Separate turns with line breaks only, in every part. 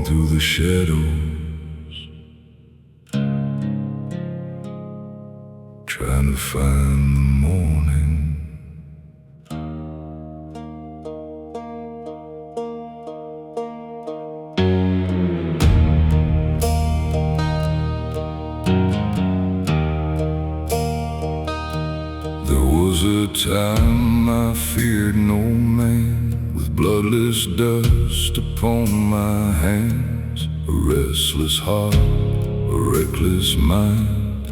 through the shadows, trying to find the morning. There was a time I feared no man, with bloodless dust upon my hands, a restless heart, a reckless mind,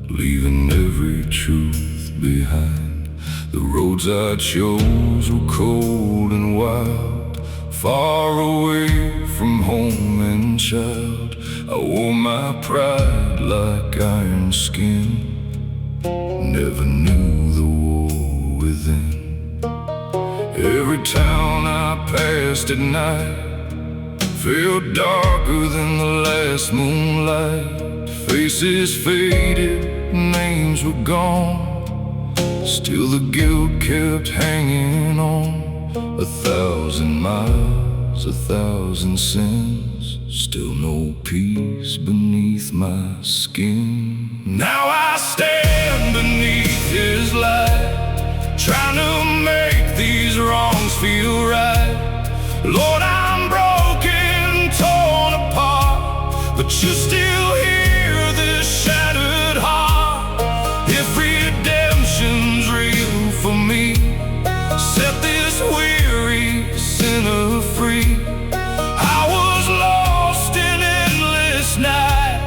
leaving every truth behind. The roads I chose were cold and wild, far away from home and child. I wore my pride like iron skin, never knew the war within. Every town I passed at night felt darker than the last moonlight. Faces faded, names were gone, still the guilt kept hanging on. 1,000 miles, 1,000 sins, still no peace beneath my skin. Now I stand beneath His light, trying to make these wrongs feel right. Lord, I'm broken, torn apart, but you still hear this shattered heart. If redemption's real for me, set this weary sinner free. I was lost in endless night,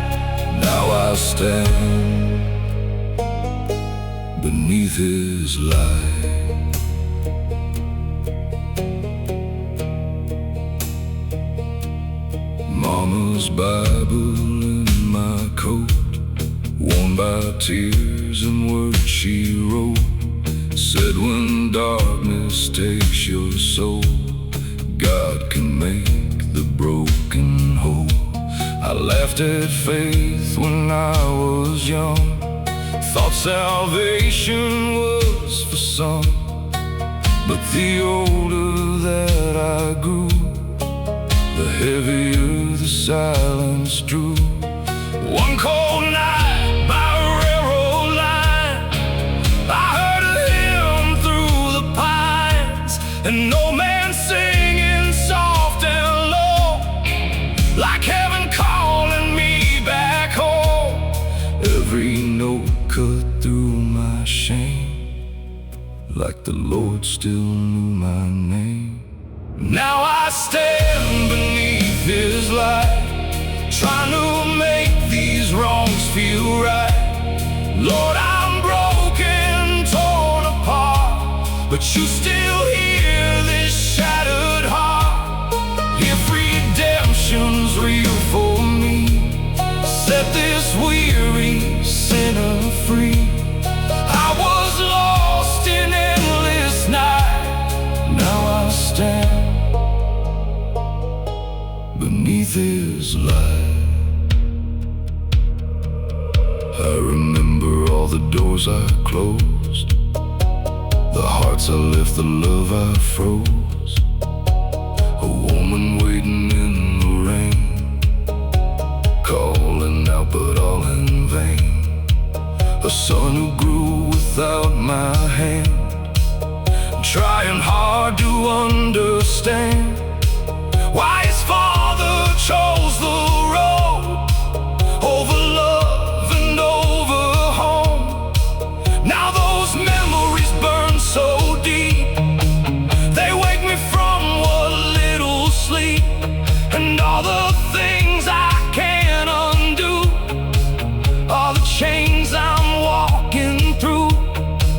now I stand beneath His light. Mama's Bible in my coat, worn by tears and words she wrote, said when darkness takes your soul, God can make the broken whole. I laughed at faith when I was young, thought salvation was for some, but the older that I grew, the heavier the silence drew. One cold night by a railroad line, I heard a hymn through the pines, and no man singing soft and low, like heaven calling me back home. Every note cut through my shame, like the Lord still knew my name. Now I stand beneath His light, trying to make these wrongs feel right. Lord, I'm broken, torn apart, but you still hear this shattered heart. If redemption's real for me, set this weary sinner free. I was lost in endless night, now I stand beneath His light. I remember all the doors I closed, the hearts I left, the love I froze. A woman waiting in the rain, calling out but all in vain. A son who grew without my hand, trying hard to understand why his father chose the road over love and over home. Now those memories burn so deep, they wake me from what little sleep, and all the things I can't undo are the chains I'm walking through.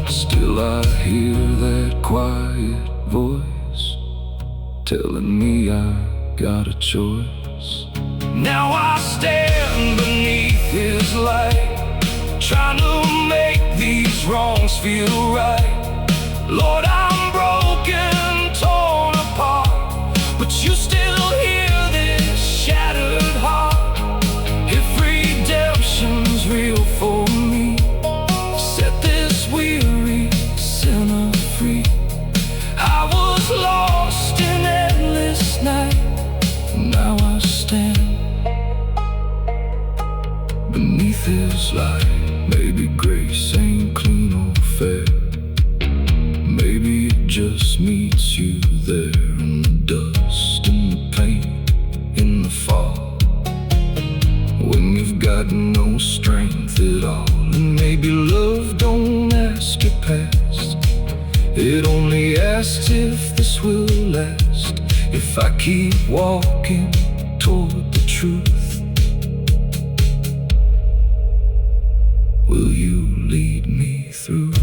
Still I hear that quiet voice telling me I got a choice. Now I stand beneath His light, trying to make these wrongs feel right. Lord, I'm broken, torn apart, but you still hear this shattered heart. If redemption's real for me, set this weary sinner free. I was lost in endless night, now I beneath his light. Maybe grace ain't clean or fair. Maybe it just meets you there in the dust and the pain in the fall, when you've got no strength at all. And maybe love don't ask your past, it only asks if this will last. If I keep walking toward the truth, will you lead me through?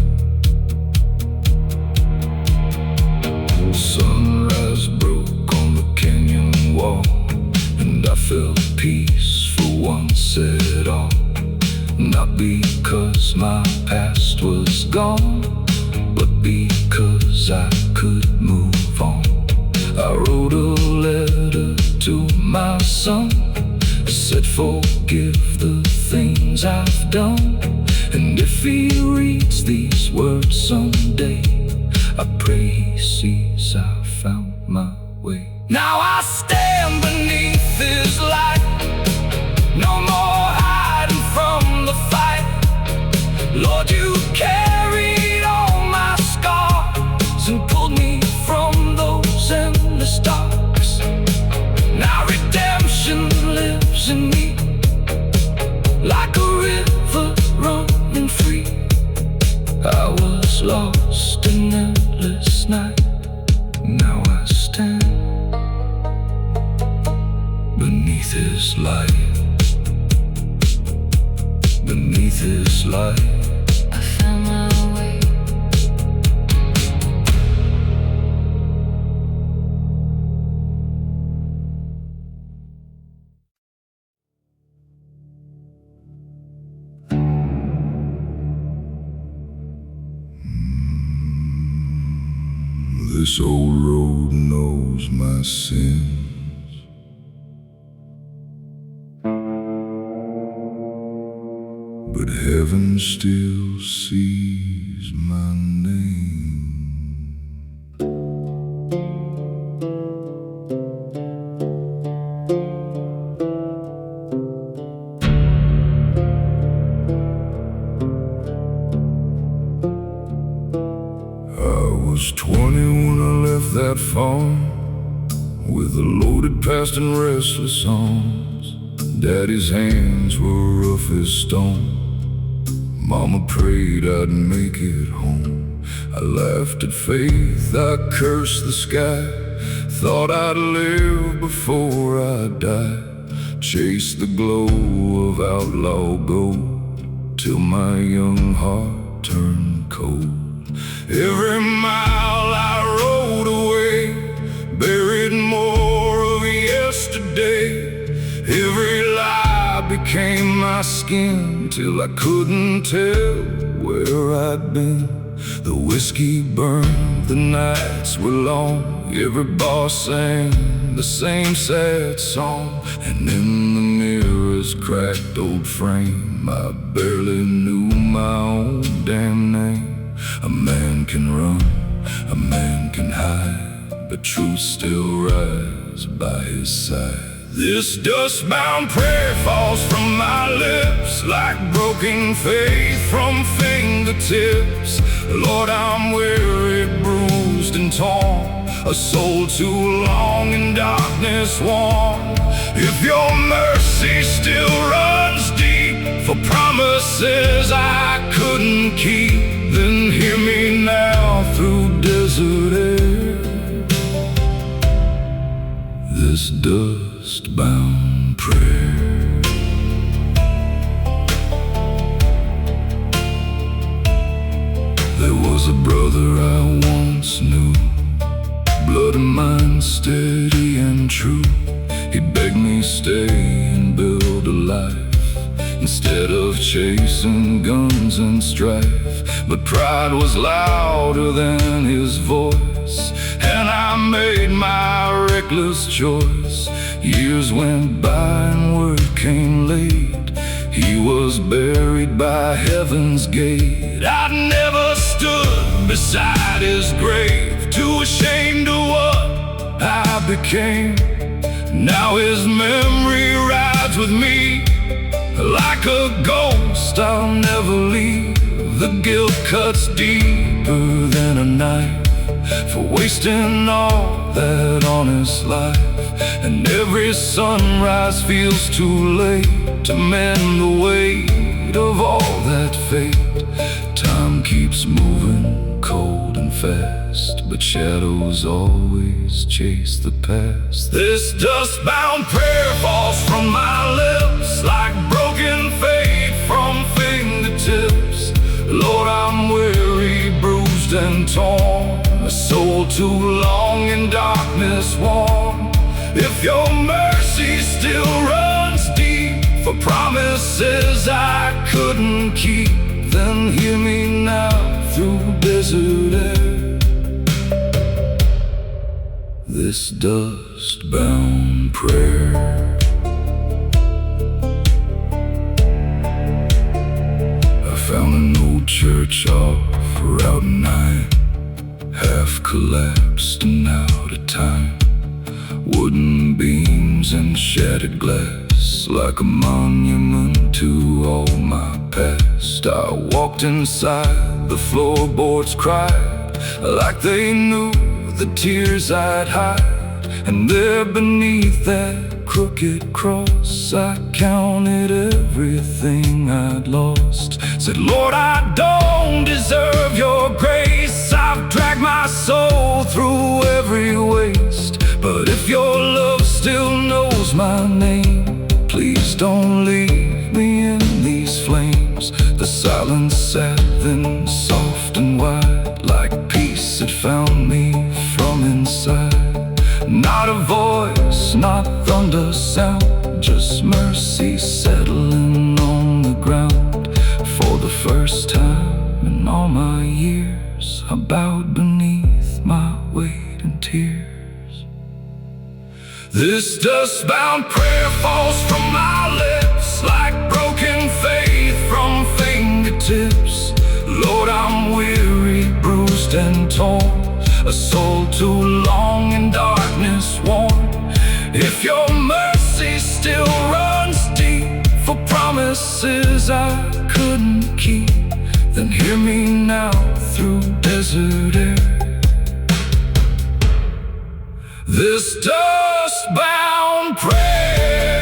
Sunrise broke on the canyon wall, and I felt peace for once at all. Not because my past was gone, but because I could move on. I wrote a letter to my son, said forgive the things I've done. And if he reads these words someday, I pray he sees I found my way. Now I stand beneath his light, no more hiding from the fight. Lord, you carried all my scars and pulled me from those endless darks. Now redemption lives in me, like a river running free. I was lost in endless night, now I stand beneath his light. Beneath his light,
I found my way.
This old road knows my sins, but heaven still sees my name. I was 20 when I left that farm, with a loaded past and restless arms. Daddy's hands were rough as stone, Mama prayed I'd make it home. I laughed at faith, I cursed the sky, thought I'd live before I died. Chased the glow of outlaw gold, till my young heart turned cold. Every mile I rode away buried more of yesterday. Every lie became my skin, till I couldn't tell where I'd been. The whiskey burned, the nights were long, every bar sang the same sad song. And in the mirror's cracked old frame, I barely knew my own damn name. A man can run, a man can hide, but truth still rises by his side. This dust-bound prayer falls from my lips like broken faith from fingertips. Lord, I'm weary, bruised and torn, a soul too long in darkness worn. If your mercy still runs deep for promises I couldn't keep, then hear me now through desert air. This dust-bound prayer. There was a brother I once knew, blood and mind steady and true. He begged me stay and build a life instead of chasing guns and strife. But pride was louder than his voice, and I made my reckless choice. Years went by and word came late, he was buried by heaven's gate. I'd never stood beside his grave, too ashamed of what I became. Now his memory rides with me Like a ghost, I'll never leave. The guilt cuts deeper than a knife for wasting all that honest life. And every sunrise feels too late to mend the weight of all that fate. Time keeps moving cold and fast, but shadows always chase the past. This dust-bound prayer falls from my lips like broken fate from fingertips. Lord, I'm weary, bruised and torn, a soul too long in darkness worn. If your mercy still runs deep for promises I couldn't keep, then hear me now through desert air. This dust-bound prayer. I found an old church off Route 9, half collapsed and out of time. Wooden beams and shattered glass, like a monument to all my past. I walked inside, the floorboards cried like they knew the tears I'd hide. And there beneath that crooked cross, I counted everything I'd lost. Said, Lord, I don't deserve your grace. I've dragged my soul through every waste. But if your love still knows my name, please don't leave me in these flames. The silence sat then soft and wide, like peace had found me from inside. Not a voice, not thunder sound, just mercy settling on the ground. For the first time in all my years, I bowed beneath my weight and tears. This dust-bound prayer falls from my lips like broken faith from fingertips. Lord, I'm weary, bruised and torn, a soul too long in darkness worn. If your mercy still runs deep for promises I couldn't keep, then hear me now through desert air. This dust-bound prayer.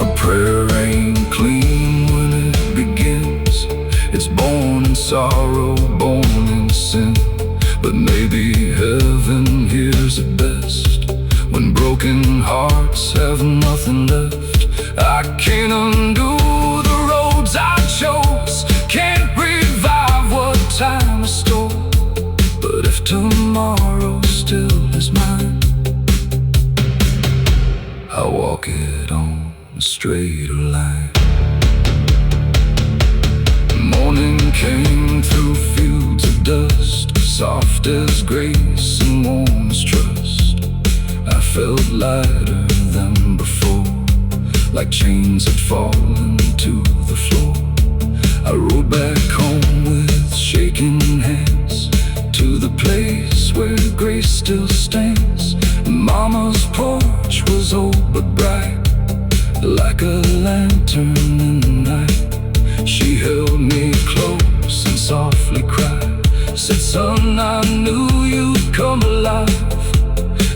A prayer ain't clean when it begins. It's born in sorrow, born in sin. But maybe heaven hears it best when broken hearts have nothing left. I can't undo the roads I chose, can't revive what time stole. But if tomorrow still is mine, I'll walk it on a straighter line. Morning came through fields of dust, soft as grace and warm as trust. I felt lighter than before, like chains had fallen to the floor. I rode back home with shaking hands to the place where grace still stands. Mama's porch was old but bright, like a lantern in the night. She held me close and softly cried, said, son, I knew you'd come alive.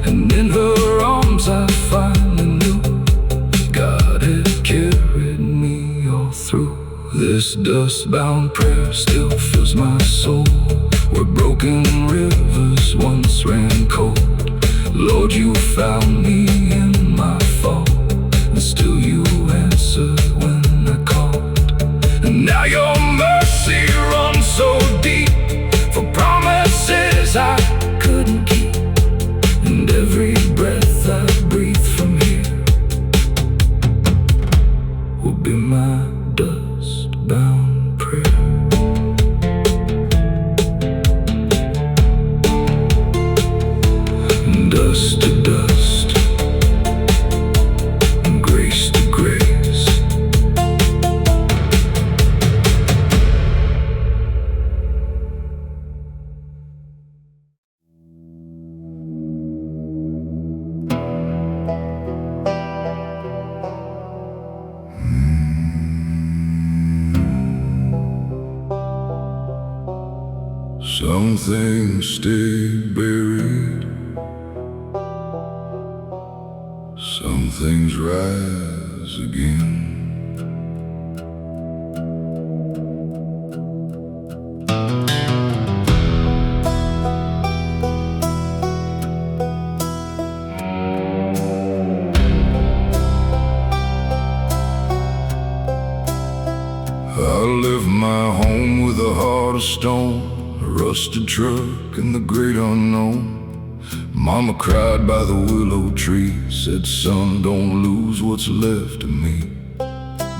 And in her arms I finally knew God had carried me all through. This dust-bound prayer still fills my soul, where broken rivers once ran cold. Lord, you found me in my fall, and still you answered when I called. And now your mercy runs so deep for promises I couldn't keep. And every breath I breathe from here will be my dust-bound prayer. Dust to dust, Some things stay buried, some things rise again. I left my home with a heart of stone, a rusted truck in the great unknown. Mama cried by the willow tree, said, "Son, don't lose what's left of me."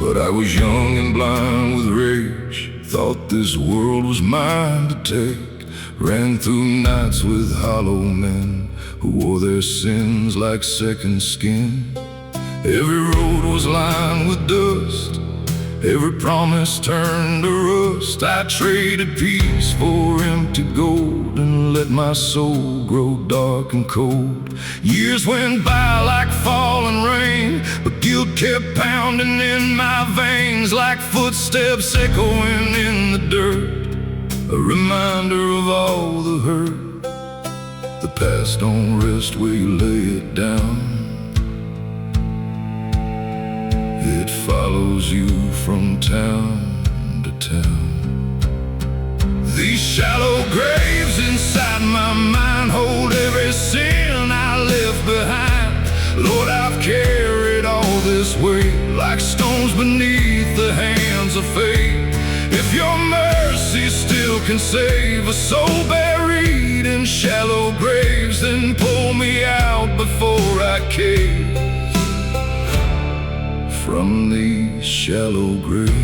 But I was young and blind with rage, thought this world was mine to take. Ran through nights with hollow men who wore their sins like second skin. Every road was lined with dust, every promise turned to rust. I traded peace for empty gold and let my soul grow dark and cold. Years went by like falling rain, but guilt kept pounding in my veins like footsteps echoing in the dirt, a reminder of all the hurt. The past don't rest where you lay it down, it follows you from town to town. These shallow graves inside my mind hold every sin I left behind. Lord, I've carried all this weight like stones beneath the hands of fate. If your mercy still can save a soul buried in shallow graves, then pull me out before I cave from these shallow graves.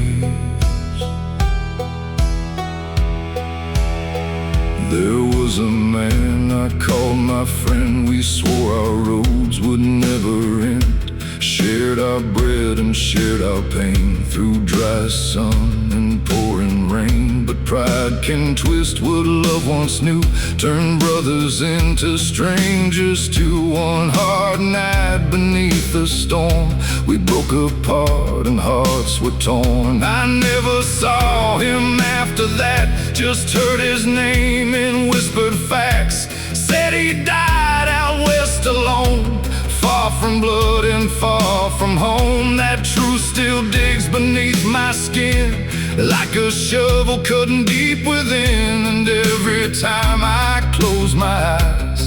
There was a man I called my friend, we swore our roads would never end. Shared our bread and shared our pain through dry sun and pouring rain. But pride can twist what love once knew, turn brothers into strangers. To one hard night beneath the storm, we broke apart and hearts were torn. I never saw him after that, just heard his name in whispered facts. Said he died out west alone, far from blood and far from home. That truth still digs beneath my skin like a shovel cutting deep within. And every time I close my eyes,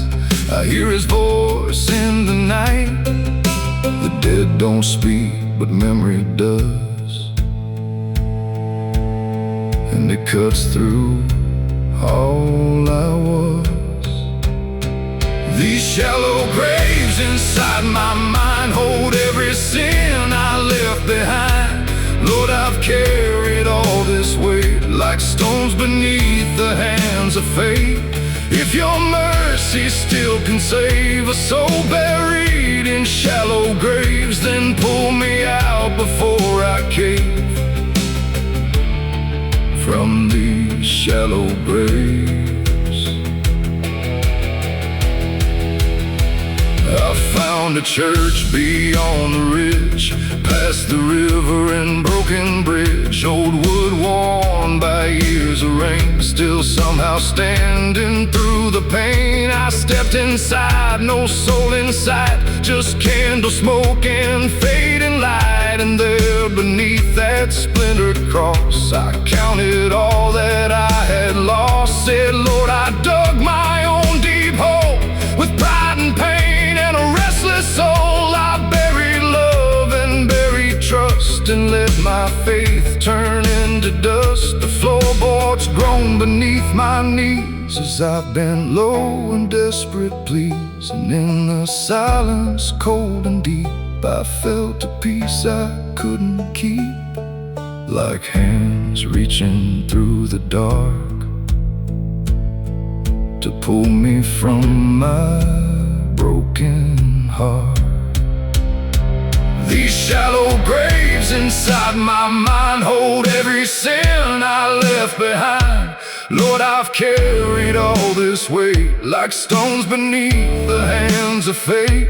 I hear his voice in the night. The dead don't speak, but memory does, and it cuts through all I was. These shallow graves inside my mind hold every sin I left behind. Lord, I've carried all this weight like stones beneath the hands of fate. If your mercy still can save a soul buried in shallow graves, then pull me out before I cave from these shallow graves. I found a church beyond the ridge, past the river and broken bridge. Old wood worn by years of rain, still somehow standing through the pain. I stepped inside, no soul in sight, just candle smoke and fading light. And there beneath that splintered cross, I counted all that I had lost. Said, Lord, I dug my own deep hole with pride and pain and a restless soul. I buried love and buried trust and let my faith turn into dust. The floorboards groan beneath my knees as I bent low in desperate pleas. And in the silence, cold and deep, I felt a peace I couldn't keep, like hands reaching through the dark to pull me from my broken heart. These shallow graves inside my mind hold every sin I left behind. Lord, I've carried all this weight like stones beneath the hands of fate.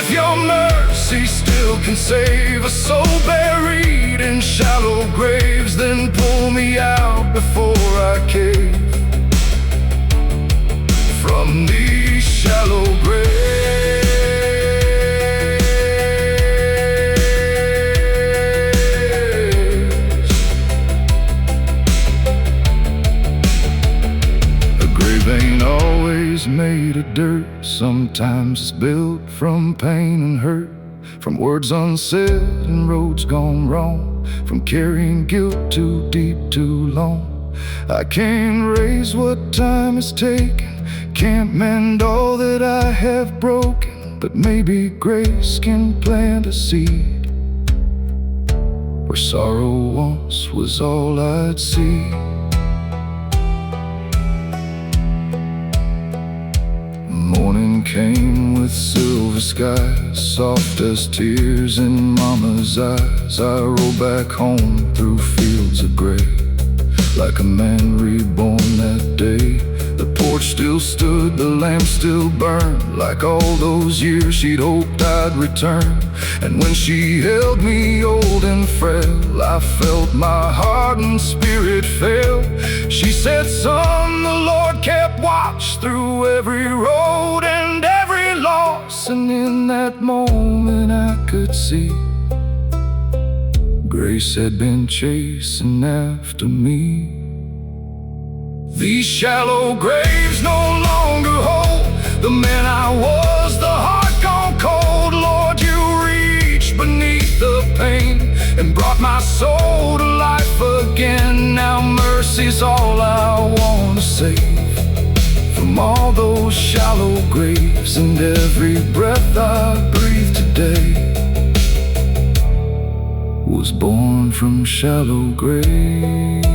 If your mercy still can save a soul buried in shallow graves, then pull me out before I cave from these shallow graves. A grave ain't always made of dirt. Sometimes it's built from pain and hurt, from words unsaid and roads gone wrong, from carrying guilt too deep too long. I can't raise what time has taken, can't mend all that I have broken, but maybe grace can plant a seed where sorrow once was all I'd see. Morning came with silver skies, soft as tears in mama's eyes. I rode back home through fields of gray, like a man reborn that day. The porch still stood, the lamp still burned, like all those years she'd hoped I'd return. And when she held me old and frail, I felt my heart and spirit fail. She said, son, the Lord kept watch through every road and every loss. And in that moment I could see grace had been chasing after me. These shallow graves no longer hold the man I was, the heart gone cold. Lord, you reached beneath the pain and brought my soul to life again. Now mercy's all I want to save from all those shallow graves, and every breath I breathe today was born from shallow graves.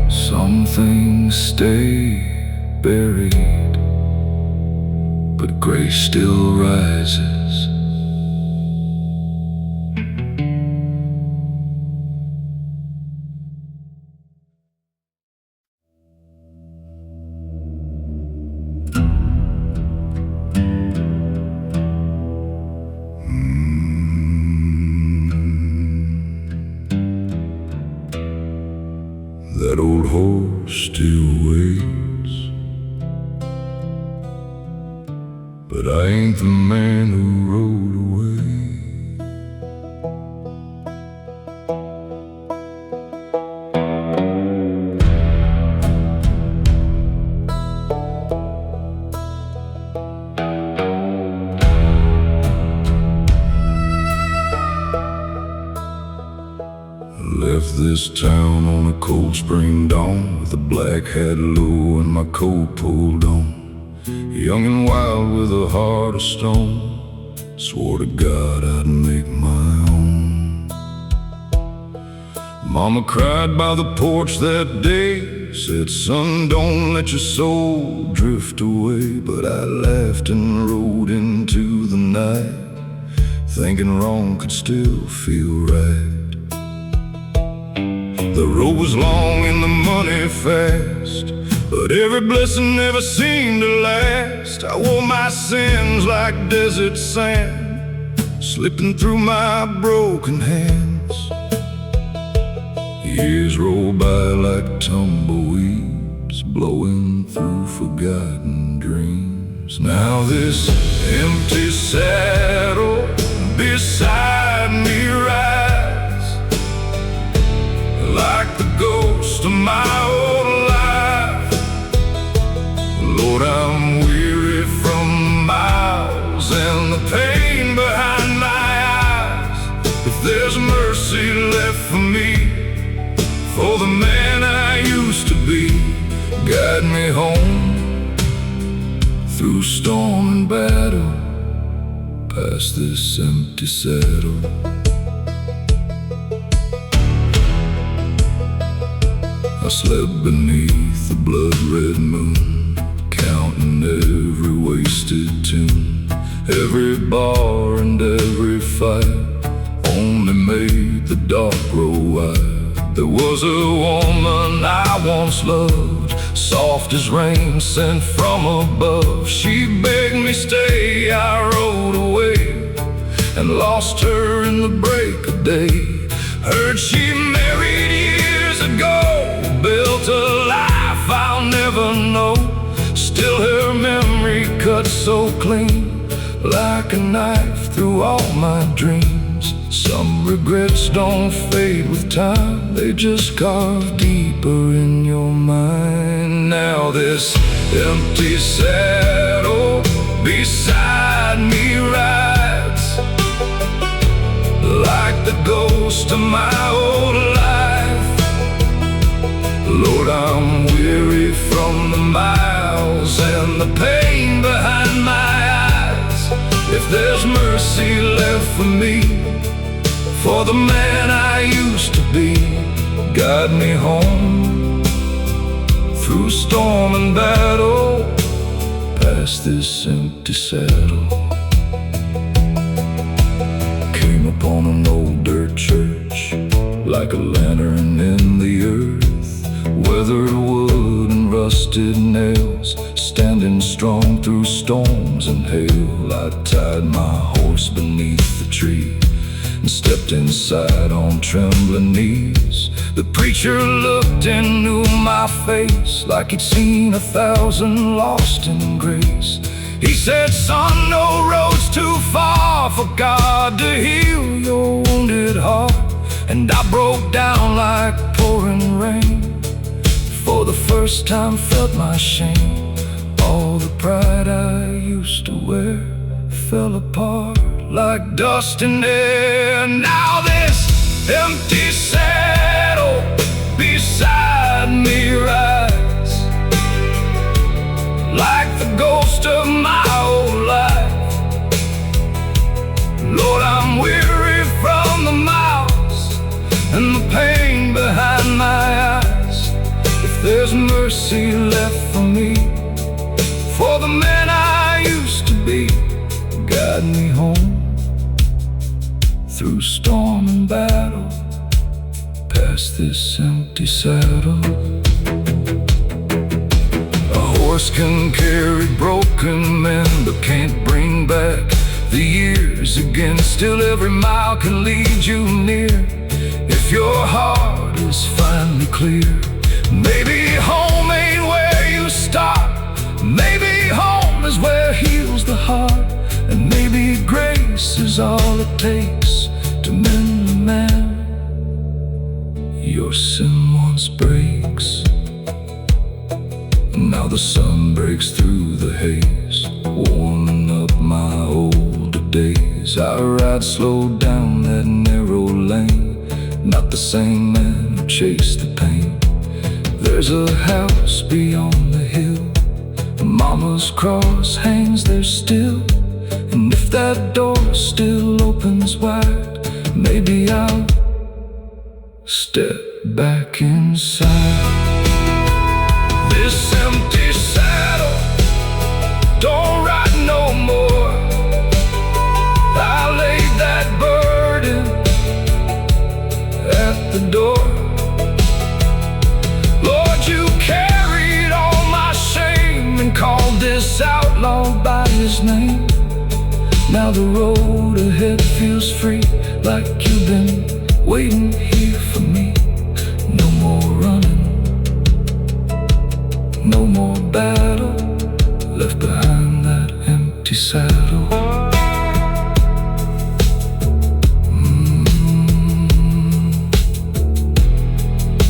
Some things stay buried, but grace still rises. That old horse still waits, but I ain't the man who rode away. Left this town on a cold spring dawn, with a black hat low and my coat pulled on. Young and wild with a heart of stone, swore to God I'd make my own. Mama cried by the porch that day, said, son, don't let your soul drift away. But I laughed and rode into the night, thinking wrong could still feel right. The road was long and the money fast, but every blessing never seemed to last. I wore my sins like desert sand, slipping through my broken hands. Years roll by like tumbleweeds, blowing through forgotten dreams. Now this empty saddle beside me rides like the ghost of my old life. Lord, I'm weary from miles and the pain behind my eyes. If there's mercy left for me, for the man I used to be, guide me home through storm and battle, past this empty saddle. I slept beneath the blood-red moon, counting every wasted tune. Every bar and every fight only made the dark grow wide. There was a woman I once loved, soft as rain sent from above. She begged me stay, I rode away, and lost her in the break of day. Heard she married years ago, built a life I'll never know. Still her memory cuts so clean, like a knife through all my dreams. Some regrets don't fade with time, they just carve deeper in your mind. Now this empty saddle beside me rides like the ghost of my old life. Lord, I'm weary from the miles and the pain behind my eyes. If there's mercy left for me, for the man I used to be, guide me home through storm and battle, past this empty saddle. Came upon an old dirt church, like a lantern in the earth. Weathered wood and rusted nails, standing strong through storms and hail. I tied my horse beneath the tree and stepped inside on trembling knees. The preacher looked and knew my face, like he'd seen 1,000 lost in grace. He said, son, no road's too far for God to heal your wounded heart. And I broke down like pouring rain, for the first time felt my shame. All the pride I used to wear fell apart like dust in air. Now this empty saddle beside me rides like the ghost of my old life. Lord, I'm weary from the miles and the pain behind my eyes. If there's mercy left for me, for the man I used to be, guide me home through storm and battle, past this empty saddle. A horse can carry broken men, but can't bring back the years again. Still every mile can lead you near, if your heart is finally clear. Maybe home ain't where you start, maybe home is where heals the heart. And maybe grace is all it takes to mend the man your sin once breaks. Now the sun breaks through the haze, warming up my older days. I ride slow down that narrow lane, not the same man who chased the pain. There's a house beyond the hill, Mama's cross hangs there still. And if that door still opens wide, maybe I'll step back inside. This empty saddle don't ride no more. I laid that burden at the door. Lord, you carried all my shame and called this outlaw by his name. Now the road ahead feels free, like you've been waiting here for me. No more running, no more battle, left behind that empty saddle.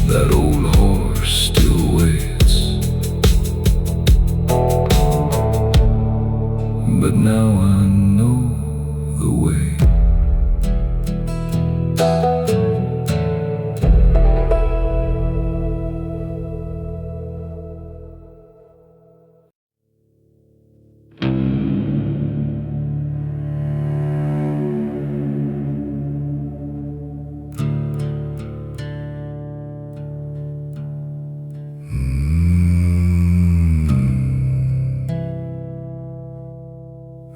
That old horse still waits, but now I know the way.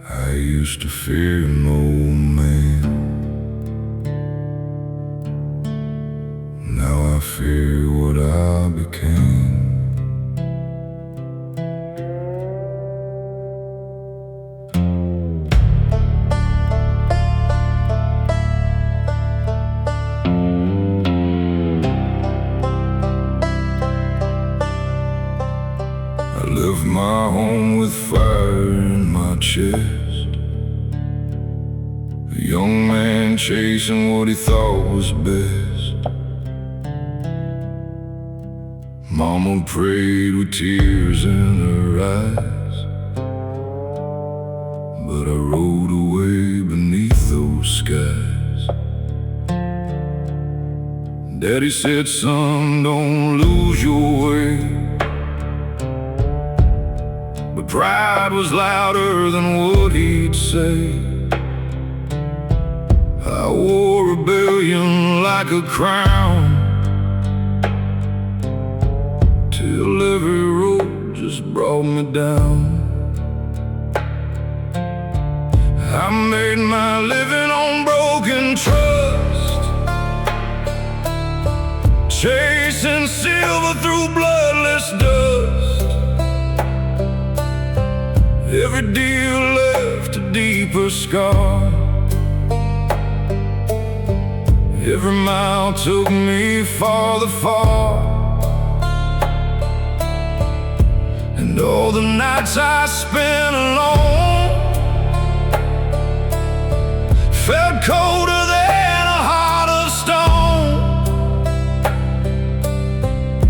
I used to fear an old man, now I fear what I became. left my home with fire in my chest. A young man chasing what he thought was best. Mama prayed with tears in her eyes, but I rode away beneath those skies. Daddy said, son, don't lose your way. But pride was louder than what he'd say. I wore rebellion like a crown, till every road just brought me down. I made my living on broken trust, chasing silver through bloodless dust. Every deal left a deeper scar. Every mile took me farther far. And all the nights I spent alone felt colder than a heart of stone.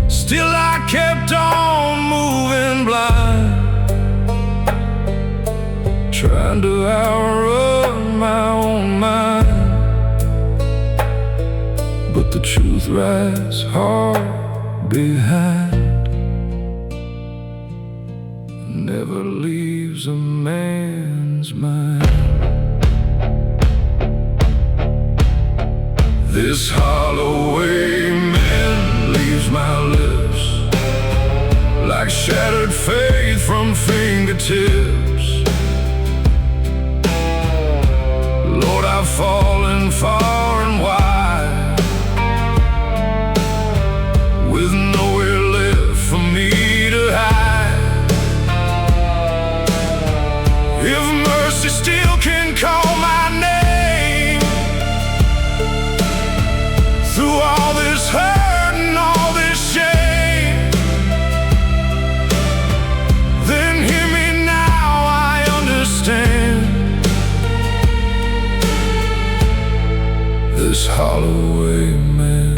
Still I kept on moving blind, trying to outrun my own mind. But the truth rides hard behind, never leaves a man's mind. This hollow amen leaves my lips like shattered faith from fingertips. Lord, I've fallen far and wide, with nowhere left for me to hide. If mercy still can call my name, through all this hurt and all this shame, then hear me now, I understand. This hollow amen.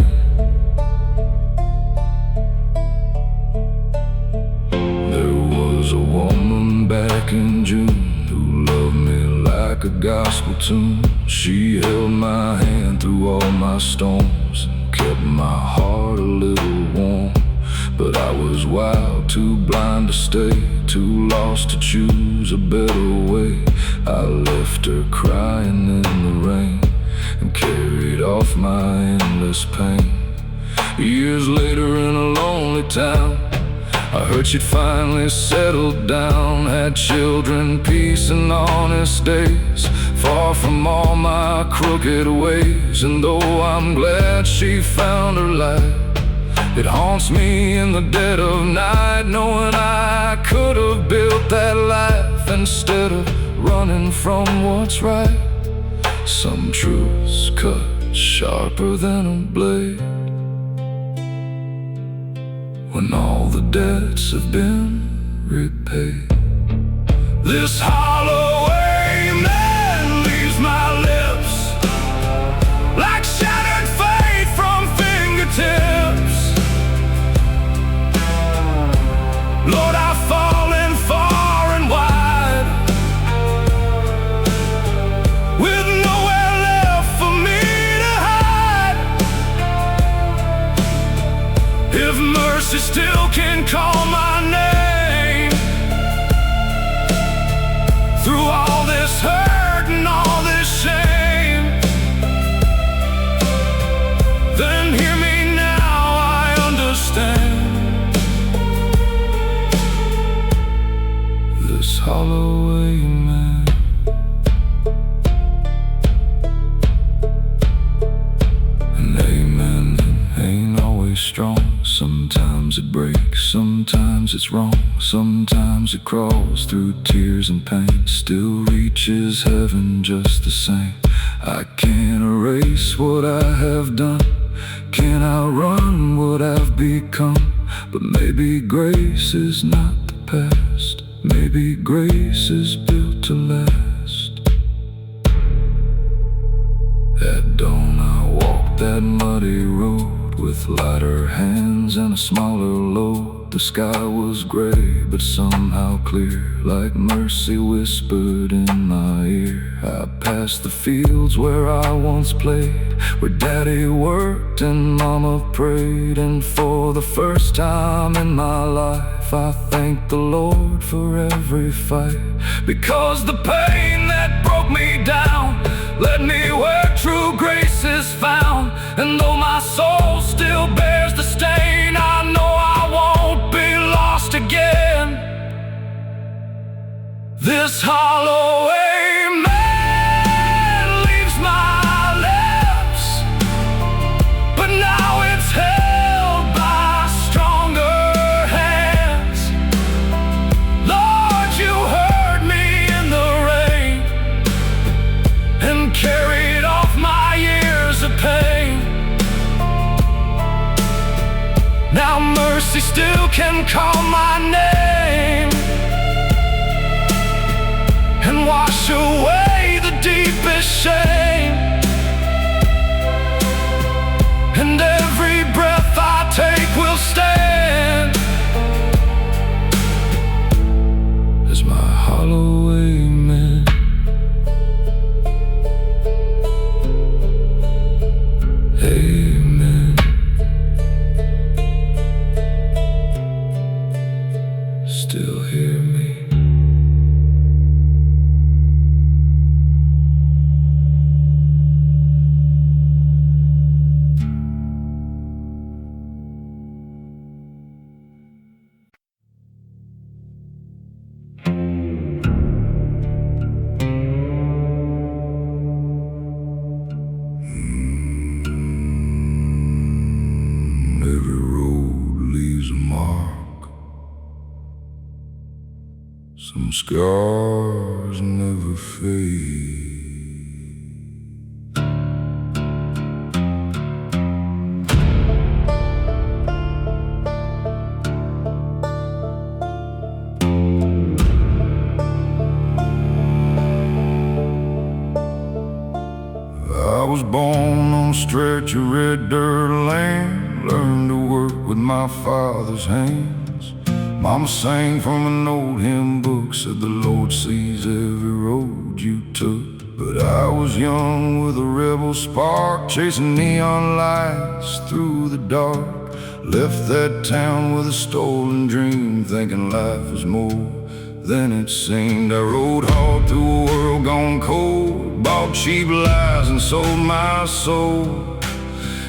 There was a woman back in June who loved me like a gospel tune. She held my hand through all my storms and kept my heart a little warm. But I was wild, too blind to stay, too lost to choose a better way. I left her crying in the rain and carried off my endless pain. Years later in a lonely town, I heard she'd finally settled down, had children, peace and honest days, far from all my crooked ways. And though I'm glad she found her light, it haunts me in the dead of night, knowing I could have built that life instead of running from what's right. Some truths cut sharper than a blade, when all the debts have been repaid. This hollow amen leaves my lips like shattered faith from fingertips. Lord, I've fallen far and wide, with nowhere left for me to hide. If mercy still can call my name, through all this hurt and all this shame, then hear me now, I understand. This hollow amen. An amen ain't always strong. Sometimes it breaks, sometimes it's wrong, sometimes it crawls through tears and pain, still reaches heaven just the same. I can't erase what I have done, can't outrun what I've become, but maybe grace is not the past. Maybe grace is built to last. At dawn I walked that muddy road with lighter hands and a smaller load. The sky was gray but somehow clear, like mercy whispered in my ear. I passed the fields where I once played, where Daddy worked and Mama prayed. And for the first time in my life I thank the Lord for every fight, because the pain that broke me down led me where true grace is found. And though my soul still bears the stain, I know I won't be lost again. This hollow amen leaves my lips, but now it's held by stronger hands. Lord, you heard me in the rain and carried off my years of pain. Now mercy still can call my name and wash away the deepest shame. And every breath I take will stand as my hollow amen. Amen. Still hear me? Every road leaves a mark. Some scars never fade. I was born on a stretch of red dirt land, learned to work with my father's hands. Mama sang from an old hymn book, said the Lord sees every road you took. But I was young with a rebel spark, chasing neon lights through the dark. Left that town with a stolen dream, thinking life was more than it seemed. I rode hard through a world gone cold, bought cheap lies and sold my soul.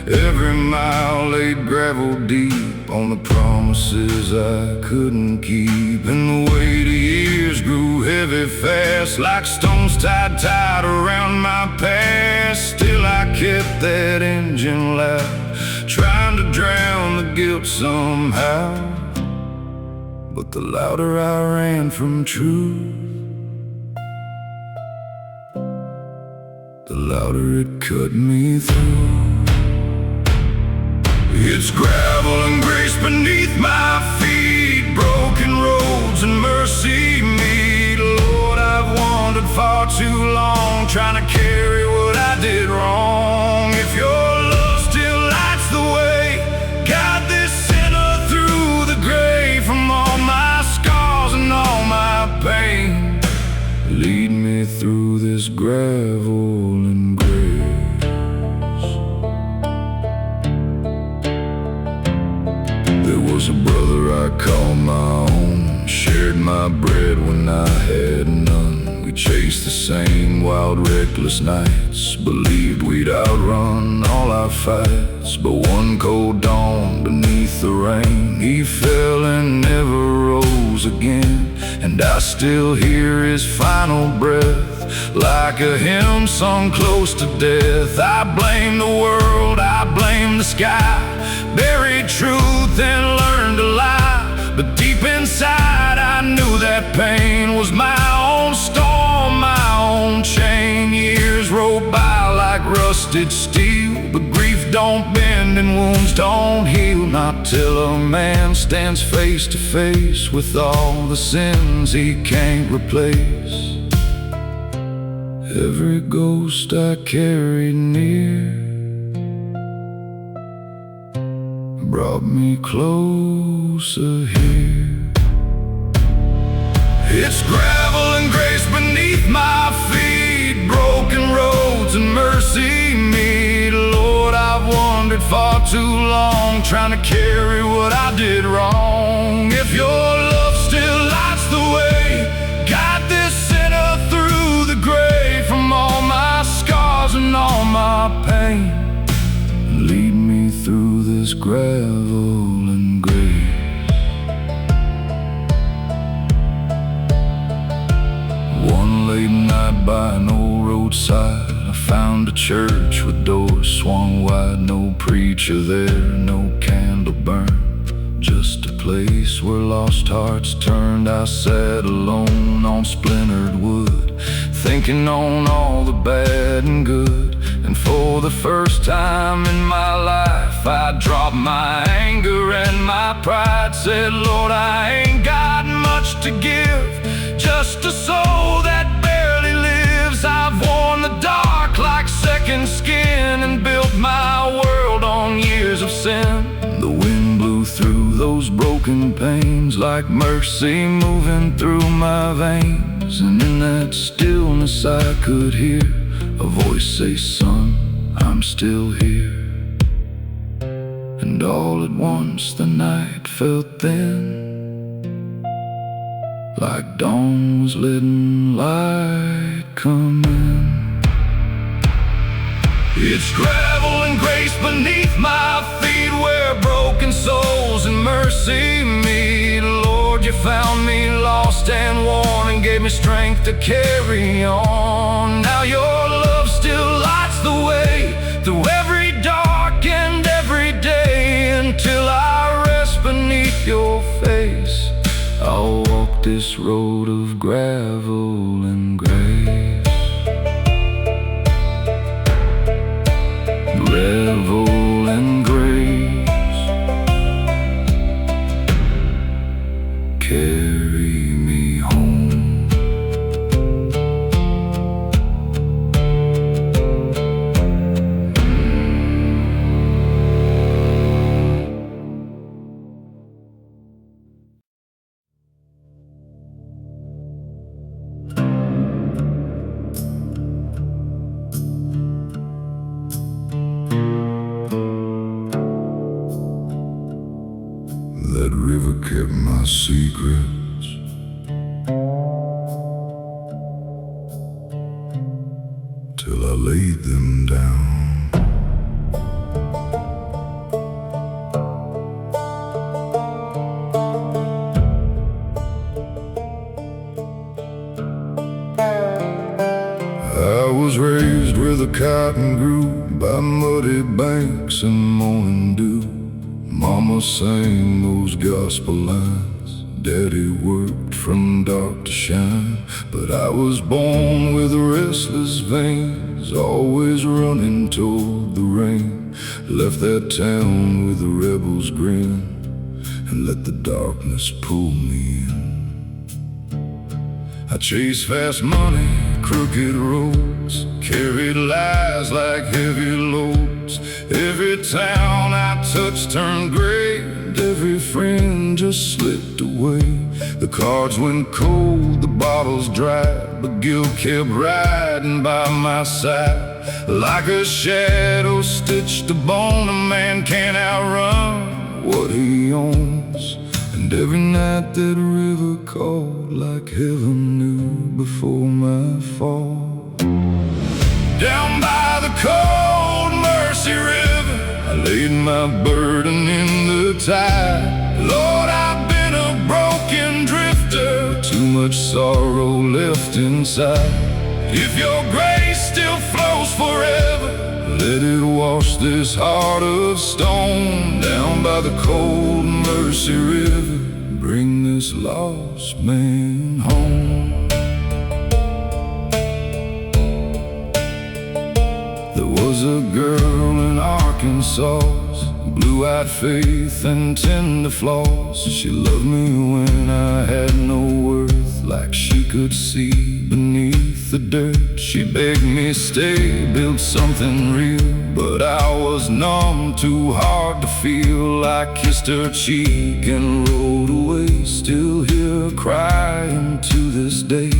Every mile laid gravel deep on the promises I couldn't keep. And the weight of years grew heavy fast, like stones tied around my past. Still I kept that engine loud, trying to drown the guilt somehow. But the louder I ran from truth, the louder it cut me through. It's gravel and grace beneath my feet, broken roads and mercy meet. Lord, I've wandered far too long, trying to carry what I did wrong. If your love still lights the way, guide this sinner through the grave. From all my scars and all my pain, lead me through this gravel and grace. There was a brother I called my own, shared my bread when I had none. We chased the same wild, reckless nights, believed we'd outrun all our fights. But one cold dawn beneath the rain, he fell and never rose again. And I still hear his final breath, like a hymn sung close to death. I blame the world, I blame the sky, buried truth and learned to lie. But deep inside I knew that pain was my own storm, my own chain. Years rolled by like rusted steel, but grief don't bend and wounds wounds don't heal, not till a man stands face to face with all the sins he can't replace. Every ghost I carried near brought me closer here. It's gravel and grace beneath my feet, broken roads and mercy meet. Lord, I've wandered far too long, trying to carry what I did wrong. If your love still lights the way, guide this sinner through the grave, from all my scars and all my pain. Lead me through this gravel and grace. One late night by an old roadside, I found a church with doors swung wide. No preacher there, no candle burned, just a place where lost hearts turned. I sat alone on splintered wood, thinking on all the bad and good. And for the first time in my life, I dropped my anger and my pride. Said, Lord, I ain't got much to give, just a soul that barely lives. I've worn the dark like second skin and built my world on years of sin. The wind blew through those broken panes like mercy moving through my veins. And in that stillness I could hear a voice say, son, I'm still here. And all at once the night felt thin, like dawn was letting light come in. It's gravel and grace beneath my feet, where broken souls and mercy meet. Lord, you found me lost and worn and gave me strength to carry on. Now your love still lights the way through every dark and every day, until I rest beneath your face. I'll walk this road of gravel and grace. Gravel and grace, carry me home. That river kept my secrets, till I laid them down. I was raised where the cotton grew, by muddy banks and morning dew. Mama sang those gospel lines, Daddy worked from dark to shine. But I was born with restless veins, always running toward the rain. Left that town with a rebel's grin, and let the darkness pull me in. I chased fast money, crooked roads, carried lies like heavy loads. Every town I touched turned gray, and every friend just slipped away. The cards went cold, the bottles dried, but guilt kept riding by my side. Like a shadow stitched to bone, a man can't outrun what he owns. And every night that river called, like heaven knew before my fall. Down by the cold Mercy River, I laid my burden in the tide. Lord, I've been a broken drifter, with too much sorrow left inside. If your grace still flows forever, let it wash this heart of stone. Down by the cold Mercy River, bring this lost man home. There was a girl in Arkansas, blue-eyed faith and tender flaws. She loved me when I had no worth, like she could see beneath the dirt. She begged me stay, build something real, but I was numb, too hard to feel. I kissed her cheek and rode away, still hear her crying to this day.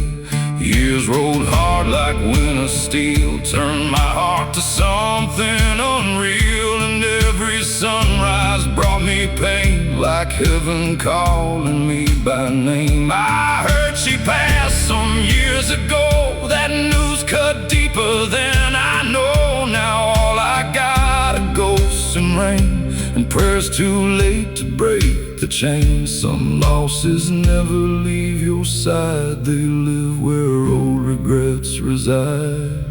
Years rolled hard like winter steel, turned my heart to something unreal. And every sunrise brought me pain, like heaven calling me by name. I heard she passed some years ago, that news cut deeper than I know. Now all I got are ghosts and rain, and prayers too late to break the chain. Some losses never leave your side, they live where old regrets reside.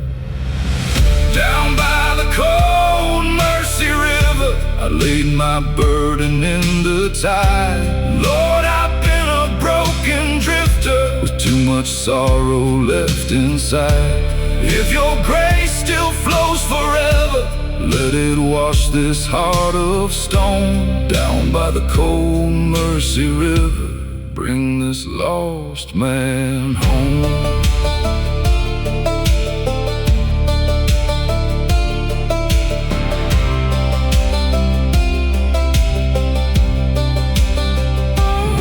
Down by the cold Mercy River, I laid my burden in the tide. Lord, I've been a broken drifter with too much sorrow left inside. If your grace still flows forever, let it wash this heart of stone. Down by the cold Mercy River, bring this lost man home.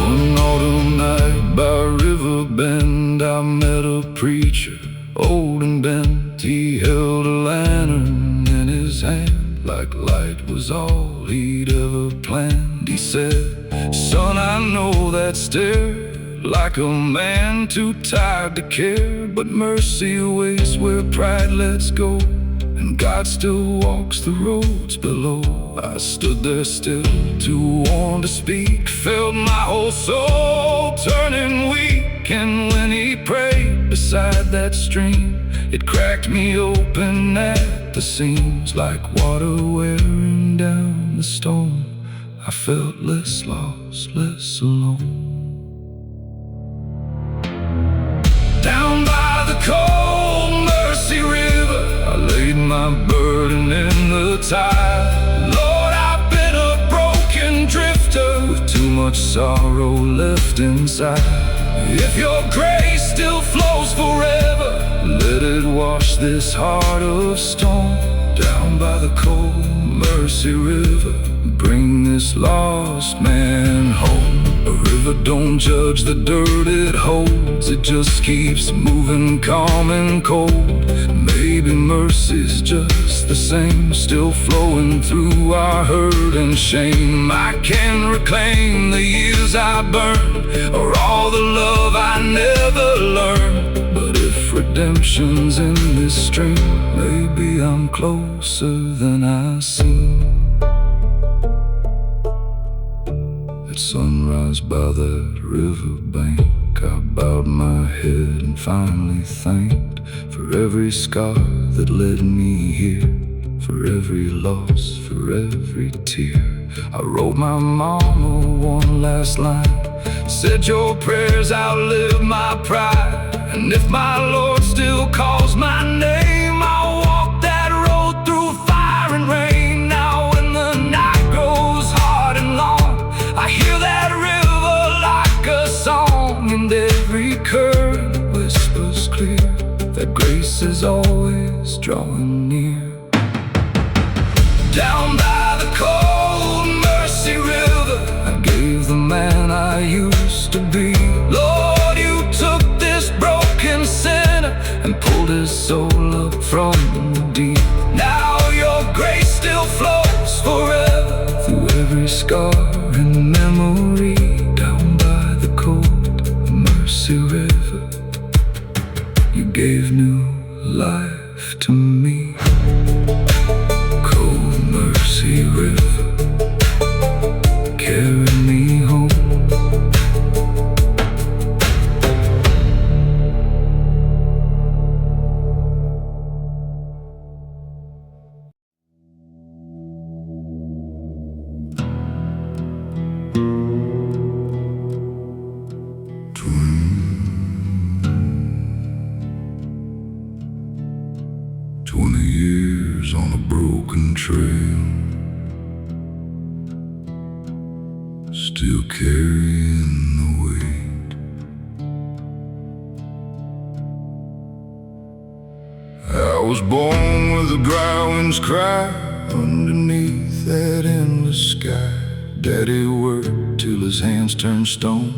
One autumn night by River Bend, I met a preacher, old and bent. He held a lantern in his hand, like light was all he'd ever planned. He said, son, I know that stare, like a man too tired to care, but mercy waits where pride lets go, and God still walks the roads below. I stood there still, too worn to speak, felt my whole soul turning weak. And when he prayed beside that stream, it cracked me open at the seams, like water wearing down the stone. I felt less lost, less alone. Down by the cold Mercy River, I laid my burden in the tide. Lord, I've been a broken drifter with too much sorrow left inside. If your grace still flows forever, let it wash this heart of stone. Down by the cold Mercy River, bring this lost man home. A river don't judge the dirt it holds, it just keeps moving calm and cold. Maybe mercy's just the same, still flowing through our hurt and shame. I can reclaim the years I burned, or all the love I never learned. But if redemption's in this stream, maybe I'm closer than I seem. At sunrise by that riverbank, I bowed my head and finally thanked for every scar that led me here, for every loss, for every tear. I wrote my mama one last line, said your prayers outlive my pride. And if my Lord still calls my name, I'll walk that road through fire and rain. Now when the night grows hard and long, I hear that river like a song, and every current whispers clear that grace is always drawing near. Down by the cold Mercy River, I gave the man I used to be. Lord, you took this broken sinner and pulled his soul up from the deep. Now your grace still flows forever through every scar and memory. Down by the cold Mercy River, you gave new life to me. Cold Mercy River, carry me home. On a broken trail, still carrying the weight. I was born with a growling's cry underneath that endless sky. Daddy worked till his hands turned stone.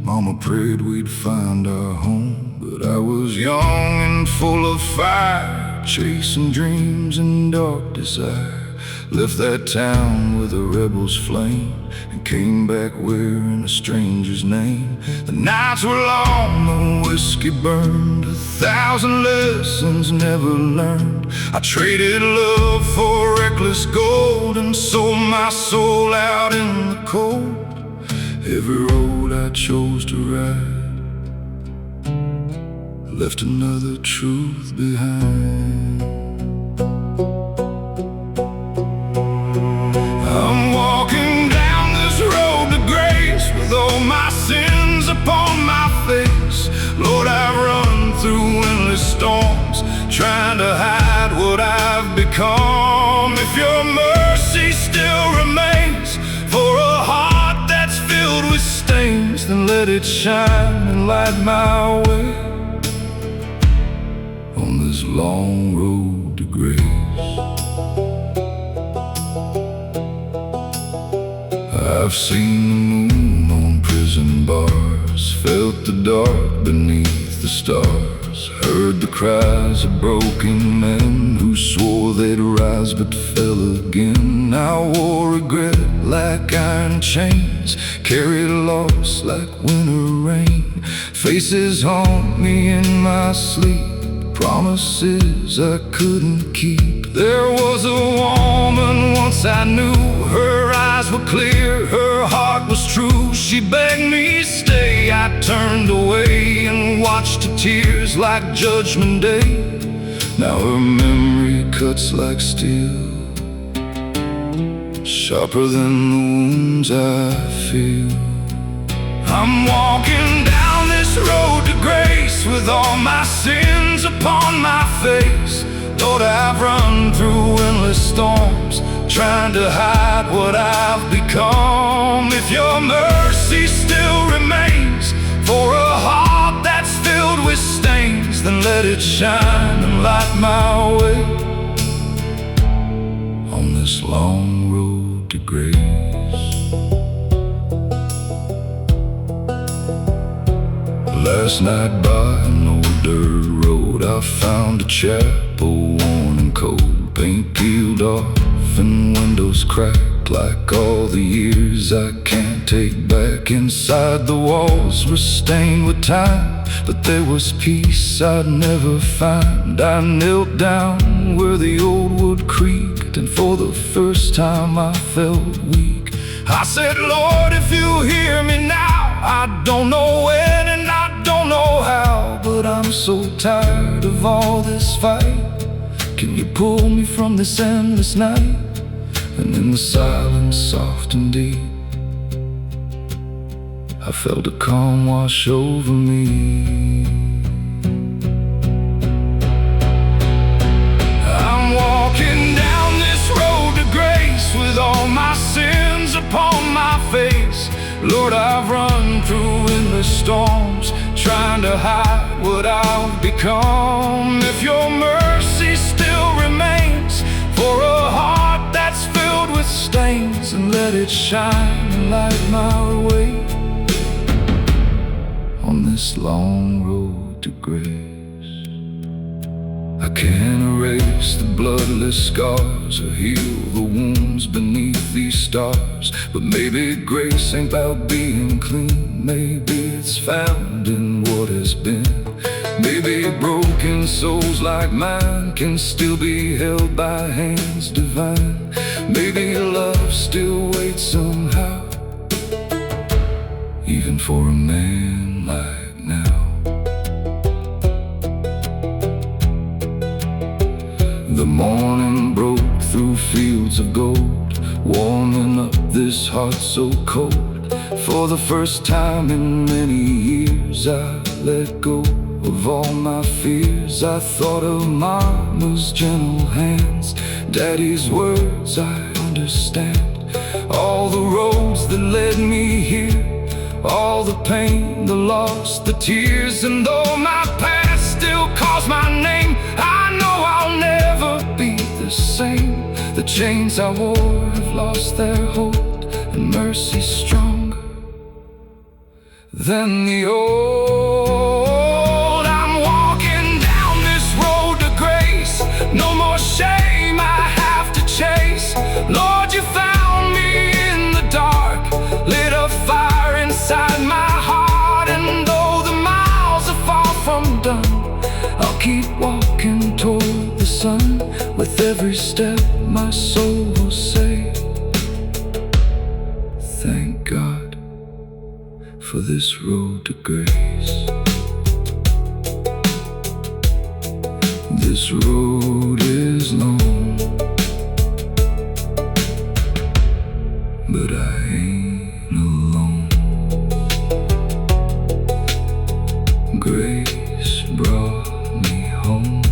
Mama prayed we'd find our home. But I was young and full of fire, chasing dreams and dark desire. Left that town with a rebel's flame and came back wearing a stranger's name. The nights were long, the whiskey burned, 1,000 lessons never learned. I traded love for reckless gold and sold my soul out in the cold. Every road I chose to ride left another truth behind. I'm walking down this road to grace with all my sins upon my face. Lord, I've run through endless storms, trying to hide what I've become. If your mercy still remains for a heart that's filled with stains, then let it shine and light my way on this long road to grace. I've seen the moon on prison bars, felt the dark beneath the stars, heard the cries of broken men who swore they'd rise but fell again. I wore regret like iron chains, carried loss like winter rain. Faces haunt me in my sleep, promises I couldn't keep. There was a woman once I knew, her eyes were clear, her heart was true. She begged me stay, I turned away and watched her tears like Judgment Day. Now her memory cuts like steel, sharper than the wounds I feel. I'm walking down this road to grace with all my sins upon my face. Lord, I've run through endless storms, trying to hide what I've become. If your mercy still remains for a heart that's filled with stains, then let it shine and light my way on this long road to grace. Last night by an old dirt road, I found a chapel worn and cold, paint peeled off and windows cracked like all the years I can't take back. Inside the walls were stained with time, but there was peace I'd never find. I knelt down where the old wood creaked, and for the first time I felt weak. I said, Lord, if you hear me now, I don't know when and I don't know how, but I'm so tired of all this fight. Can you pull me from this endless night? And in the silence, soft and deep, I felt a calm wash over me. I'm walking down this road to grace with all my sins upon my face. Lord, I've run through endless storms, trying to hide what I've become. If your mercy still remains for a heart that's filled with stains, and let it shine and light my way on this long road to grace. I can't erase the bloodless scars or heal the wounds beneath these stars, but maybe grace ain't about being clean. Maybe it's found in what has been. Maybe broken souls like mine can still be held by hands divine. Maybe love still waits somehow, even for a man like now. The morning broke through fields of gold, warming up this heart so cold. For the first time in many years, I let go of all my fears. I thought of Mama's gentle hands, Daddy's words I understand. all the roads that led me here, all the pain, the loss, the tears. And though my past still calls my name, I know I'll never be the same. The chains I wore have lost their hold, and mercy's stronger than the old. I'm walking down this road to grace, no more shame I have to chase. Lord, you found me in the dark, lit a fire inside my heart. And though the miles are far from done, I'll keep walking toward the sun. With every step my soul will say, thank God for this road to grace. This road is long, but I ain't alone. Grace brought me home.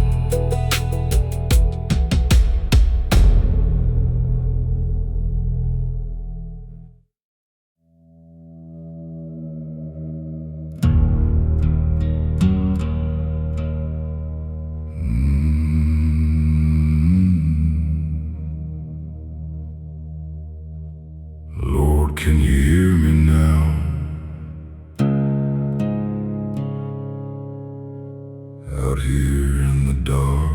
Lord, can you hear me now? Out here in the dark,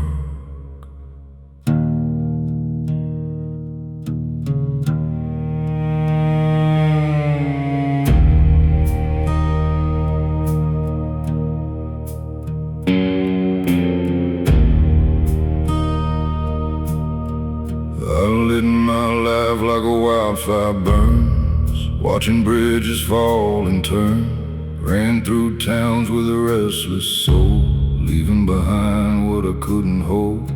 I lit my life like a wildfire burns, watching bridges fall and turn. Ran through towns with a restless soul, leaving behind what I couldn't hold.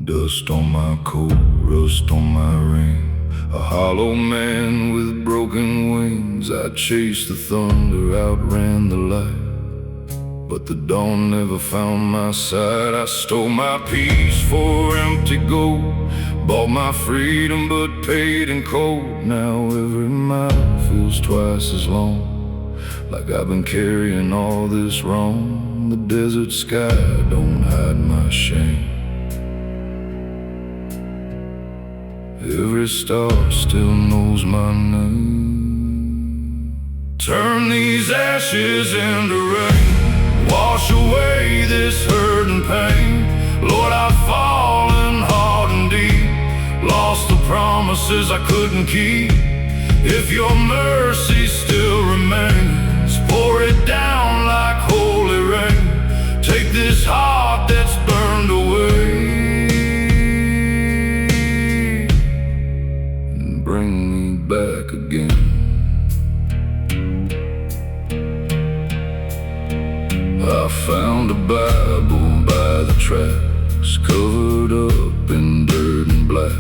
Dust on my coat, rust on my ring, a hollow man with broken wings. I chased the thunder, outran the light, but the dawn never found my side. I stole my peace for empty gold, bought my freedom but paid in cold. Now every mile feels twice as long, like I've been carrying all this wrong. The desert sky don't hide my shame, every star still knows my name. Turn these ashes into rain, wash away this hurt and pain. Lord, I've fallen hard and deep, lost the promises I couldn't keep. If your mercy still remains, pour it down like holy rain. Take this heart that's burned away and bring me back again. I found a Bible by the tracks, covered up in dirt and black.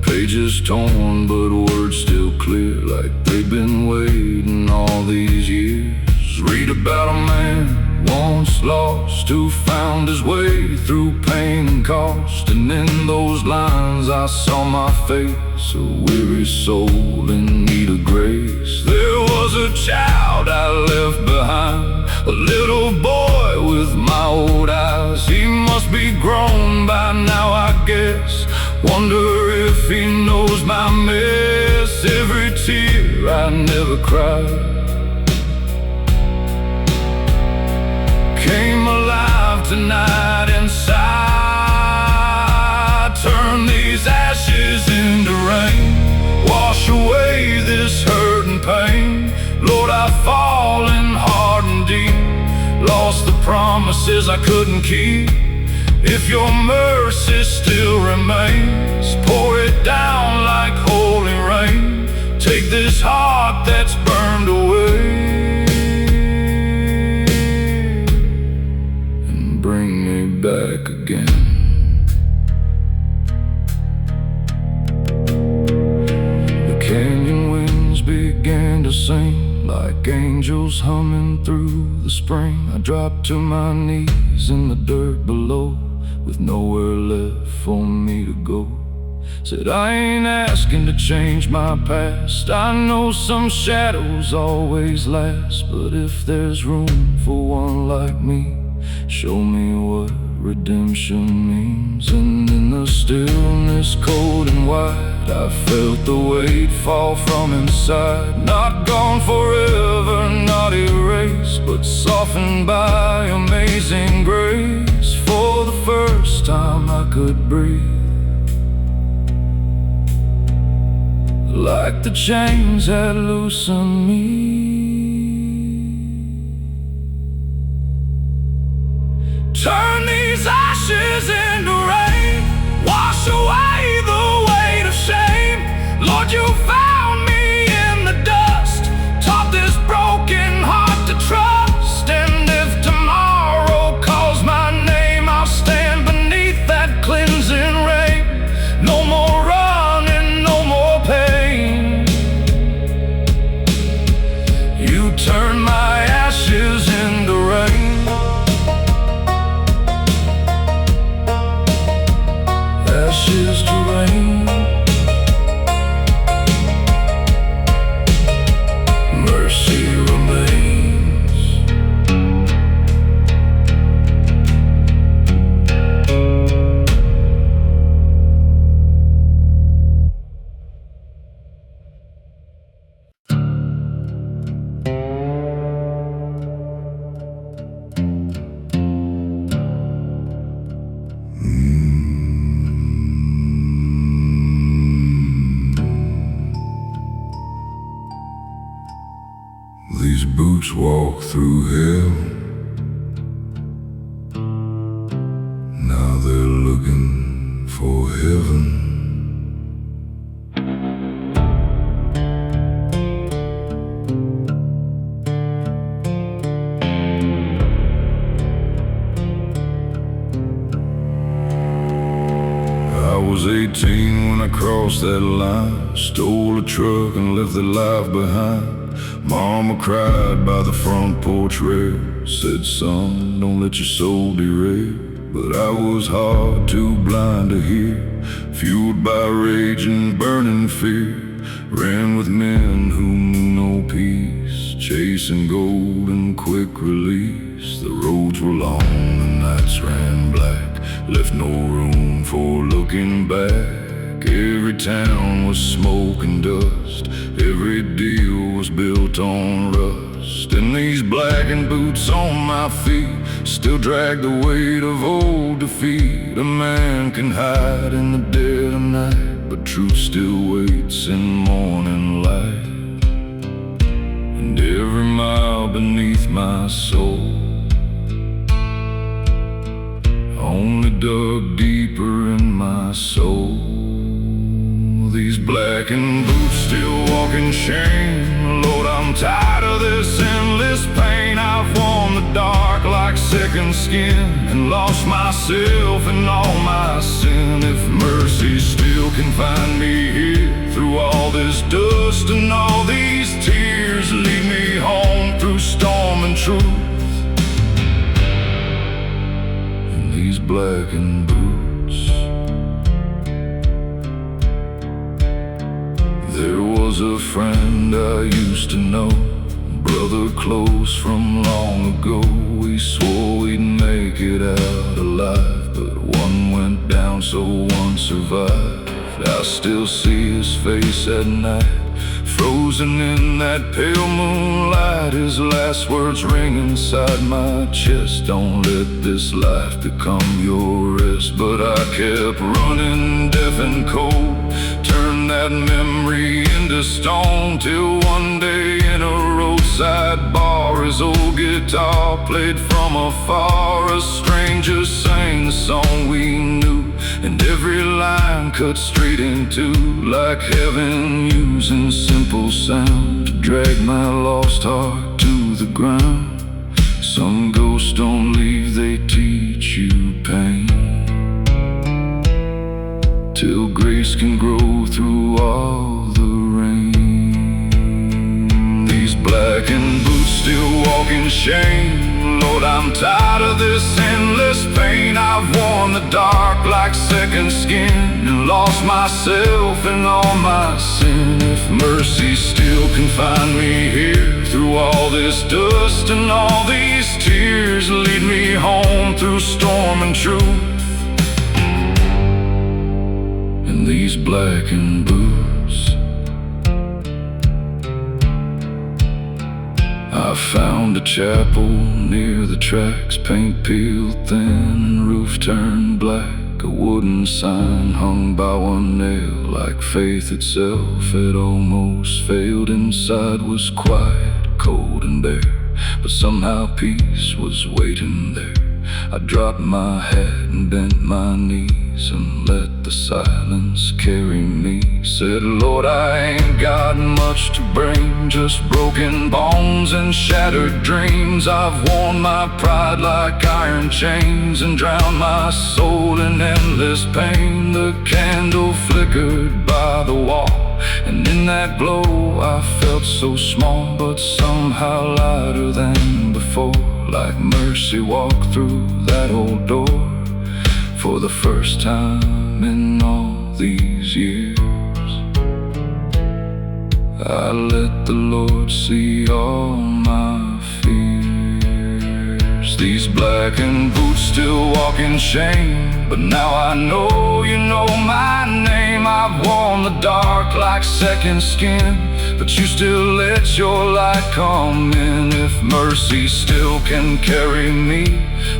Pages torn, but words still clear, like they've been waiting all these years. Read about a man once lost, who found his way through pain and cost. And in those lines I saw my face, a weary soul in need of grace. There was a child I left behind, a little boy with my old eyes. He must be grown by now, I guess. Wonder if he knows my mess. Every tear I never cried came alive tonight inside. Turn these ashes into rain, wash away this hurt and pain. Lord, I've fallen hard and deep, lost the promises I couldn't keep. If your mercy still remains, pour it down like holy rain. Take this heart that's burned away and bring me back again. The canyon winds began to sing, like angels humming through the spring. I dropped to my knees in the dirt below, with nowhere left for me to go. Said I ain't asking to change my past. I know some shadows always last, but if there's room for one like me, show me what redemption means. And in the stillness, cold and wide, I felt the weight fall from inside. Not gone forever, not erased, but softened by amazing grace. For the first time I could breathe, like the chains had loosened me. Turn these ashes into rain, wash away the weight of shame. Lord, you found me in the dust, taught this broken heart to trust. And if tomorrow calls my name, I'll stand beneath that cleansing rain. No more running, no more pain. You turn my ashes into rain. Ashes to rain. Mercy remains. These boots walk through hell. Now they're looking for heaven. I was 18 when I crossed that line, stole a truck and left the life behind. Mama cried by the front porch rail, said, son, don't let your soul derail. But I was hard, too blind to hear, fueled by rage and burning fear. Ran with men who knew no peace, chasing gold and quick release. The roads were long, the nights ran black, left no room for looking back. Every town was smoke and dust, every deal was built on rust. And these blackened boots on my feet still drag the weight of old defeat. A man can hide in the dead of night, but truth still waits in morning light. And every mile beneath my soul only dug deeper in my soul. These blackened boots still walk in shame. Lord, I'm tired of this endless pain. I've worn the dark like second skin, and lost myself in all my sin. If mercy still can find me here, through all this dust and all these tears, lead me home through storm and truth. In these blackened boots, there was a friend I used to know, brother close from long ago. We swore we'd make it out alive, but one went down so one survived. I still see his face at night, frozen in that pale moonlight. His last words ring inside my chest, don't let this life become your rest. But I kept running deaf and cold, turned that memory into stone, till one day in a roadside bar, his old guitar played from afar. A stranger sang the song we knew, and every line cut straight in two, like heaven using simple sound to drag my lost heart to the ground. Some ghosts don't leave, they teach you pain, till grace can grow through all the rain. These blackened boots still walk in shame. Lord, I'm tired of this endless pain. I've worn the dark like second skin and lost myself in all my sin. If mercy still can find me here through all this dust and all these tears, lead me home through storm and truth. In these blackened boots, I found a chapel near the tracks, paint peeled thin and roof turned black. A wooden sign hung by one nail, like faith itself had almost failed. Inside was quiet, cold and bare, but somehow peace was waiting there. I dropped my head and bent my knees and let the silence carry me. Said, Lord, I ain't got much to bring, just broken bones and shattered dreams. I've worn my pride like iron chains and drowned my soul in endless pain. The candle flickered by the wall, and in that glow I felt so small, but somehow lighter than before. Like mercy walked through that old door for the first time in all these years. I let the Lord see all my fears. These blackened boots still walk in shame, but now I know you know my name. I've worn the dark like second skin, but you still let your light come in. If mercy still can carry me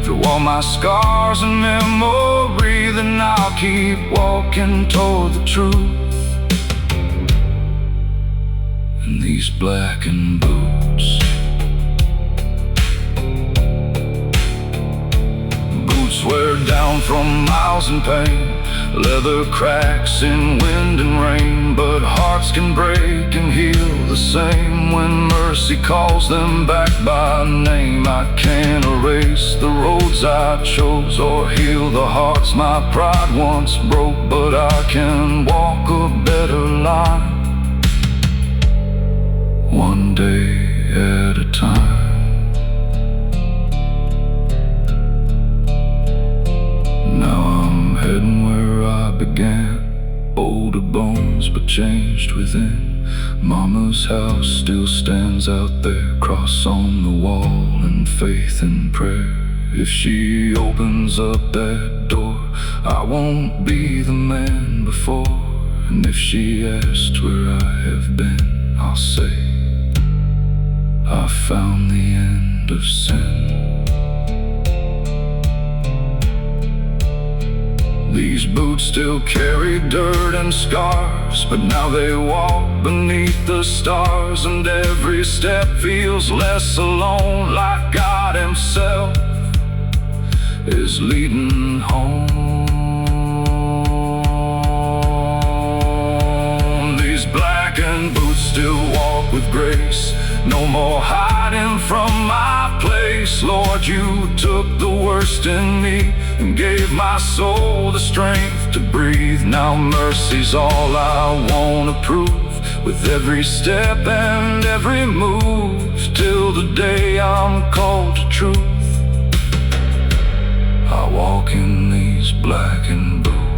through all my scars and memory, then I'll keep walking toward the truth. In these blackened boots, boots wear down from miles in pain, leather cracks in wind and rain, but hearts can break and heal the same when mercy calls them back by name. I can't erase the roads I chose or heal the hearts my pride once broke, but I can walk a better line, one day at a time. Now I'm heading where I began, older bones but changed within. Mama's house still stands out there, cross on the wall and faith and prayer. If she opens up that door, I won't be the man before. And if she asks where I have been, I'll say I found the end of sin. These boots still carry dirt and scars, but now they walk beneath the stars, and every step feels less alone, like God Himself is leading home. These blackened boots still walk with grace, no more hiding from my place. Lord, you took the worst in me and gave my soul the strength to breathe. Now mercy's all I wanna prove, with every step and every move, till the day I'm called to truth. I walk in these blackened boots.